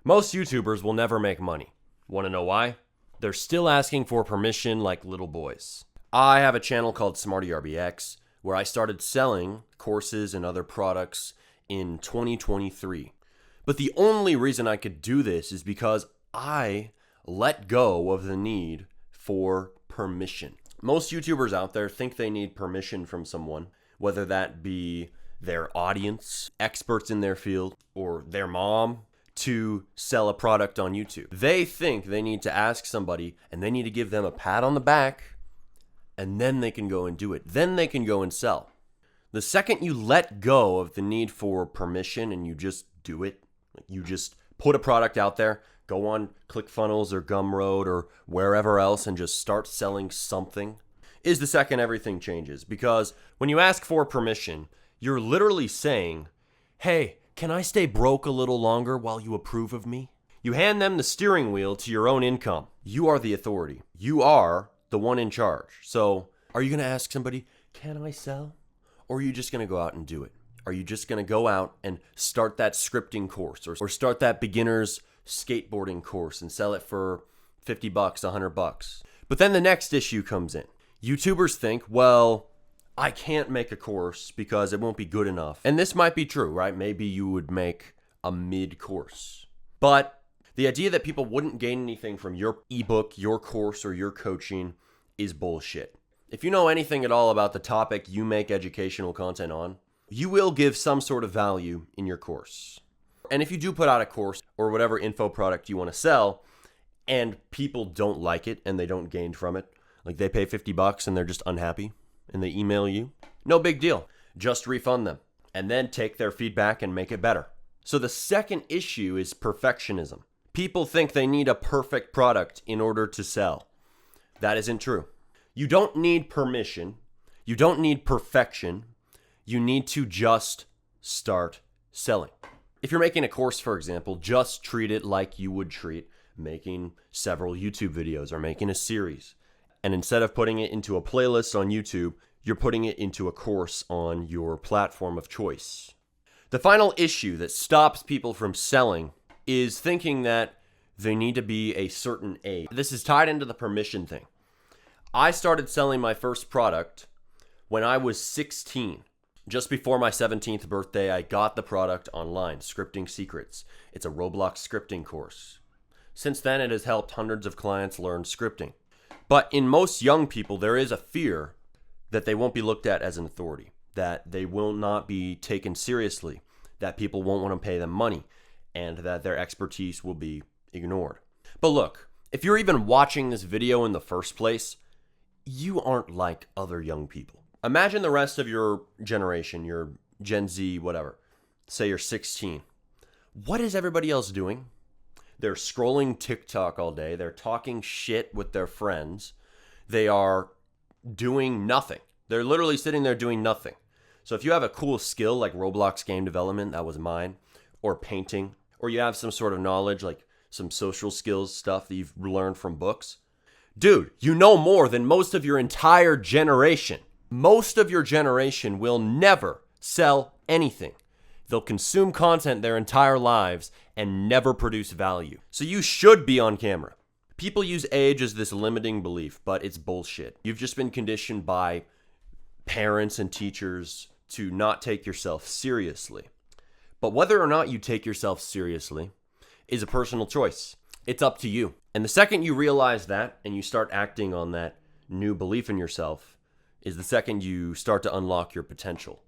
Most YouTubers will never make money. Want to know why? They're still asking for permission like little boys. I have a channel called SmartyRBX where I started selling courses and other products in 2023. But the only reason I could do this is because I let go of the need for permission. Most YouTubers out there think they need permission from someone, whether that be their audience, experts in their field, or their mom, to sell a product on YouTube. They think they need to ask somebody and they need to give them a pat on the back, and then they can go and do it. Then they can go and sell. The second you let go of the need for permission and you just do it, you just put a product out there, go on ClickFunnels or Gumroad or wherever else and just start selling something, is the second everything changes. Because when you ask for permission, you're literally saying, hey, can I stay broke a little longer while you approve of me? You hand them the steering wheel to your own income. You are the authority. You are the one in charge. So are you going to ask somebody, can I sell? Or are you just going to go out and do it? Are you just going to go out and start that scripting course or start that beginner's skateboarding course and sell it for $50, $100? But then the next issue comes in. YouTubers think, well, I can't make a course because it won't be good enough. And this might be true, right? Maybe you would make a mid-course. But the idea that people wouldn't gain anything from your ebook, your course, or your coaching is bullshit. If you know anything at all about the topic you make educational content on, you will give some sort of value in your course. And if you do put out a course or whatever info product you want to sell, and people don't like it and they don't gain from it, like they pay $50 and they're just unhappy, and they email you, no big deal. Just refund them and then take their feedback and make it better. So the second issue is perfectionism. People think they need a perfect product in order to sell. That isn't true. You don't need permission. You don't need perfection. You need to just start selling. If you're making a course, for example, just treat it like you would treat making several YouTube videos or making a series. And instead of putting it into a playlist on YouTube, you're putting it into a course on your platform of choice. The final issue that stops people from selling is thinking that they need to be a certain age. This is tied into the permission thing. I started selling my first product when I was 16. Just before my 17th birthday, I got the product online, Scripting Secrets. It's a Roblox scripting course. Since then, it has helped hundreds of clients learn scripting. But in most young people, there is a fear that they won't be looked at as an authority, that they will not be taken seriously, that people won't want to pay them money, and that their expertise will be ignored. But look, if you're even watching this video in the first place, you aren't like other young people. Imagine the rest of your generation, your Gen Z, whatever. Say you're 16. What is everybody else doing? They're scrolling TikTok all day. They're talking shit with their friends. They are doing nothing. They're literally sitting there doing nothing. So if you have a cool skill like Roblox game development, that was mine, or painting, or you have some sort of knowledge like some social skills stuff that you've learned from books, dude, you know more than most of your entire generation. Most of your generation will never sell anything. They'll consume content their entire lives and never produce value. So you should be on camera. People use age as this limiting belief, but it's bullshit. You've just been conditioned by parents and teachers to not take yourself seriously. But whether or not you take yourself seriously is a personal choice. It's up to you. And the second you realize that and you start acting on that new belief in yourself is the second you start to unlock your potential.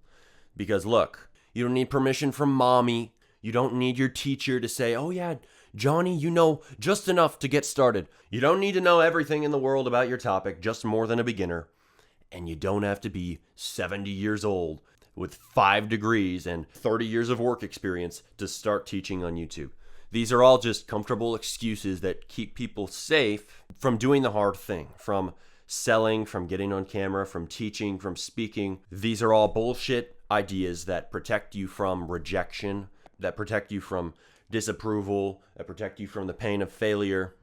Because look, you don't need permission from mommy. You don't need your teacher to say, oh yeah, Johnny, you know just enough to get started. You don't need to know everything in the world about your topic, just more than a beginner. And you don't have to be 70 years old with 5 degrees and 30 years of work experience to start teaching on YouTube. These are all just comfortable excuses that keep people safe from doing the hard thing, from selling, from getting on camera, from teaching, from speaking. These are all bullshit ideas that protect you from rejection, that protect you from disapproval, that protect you from the pain of failure.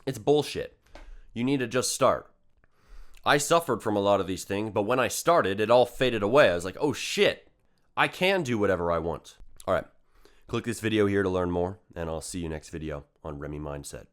It's bullshit. You need to just start. I suffered from a lot of these things, but when I started, it all faded away. I was like, oh shit, I can do whatever I want. All right, Click this video here to learn more, and I'll see you next video on Remy Mindset.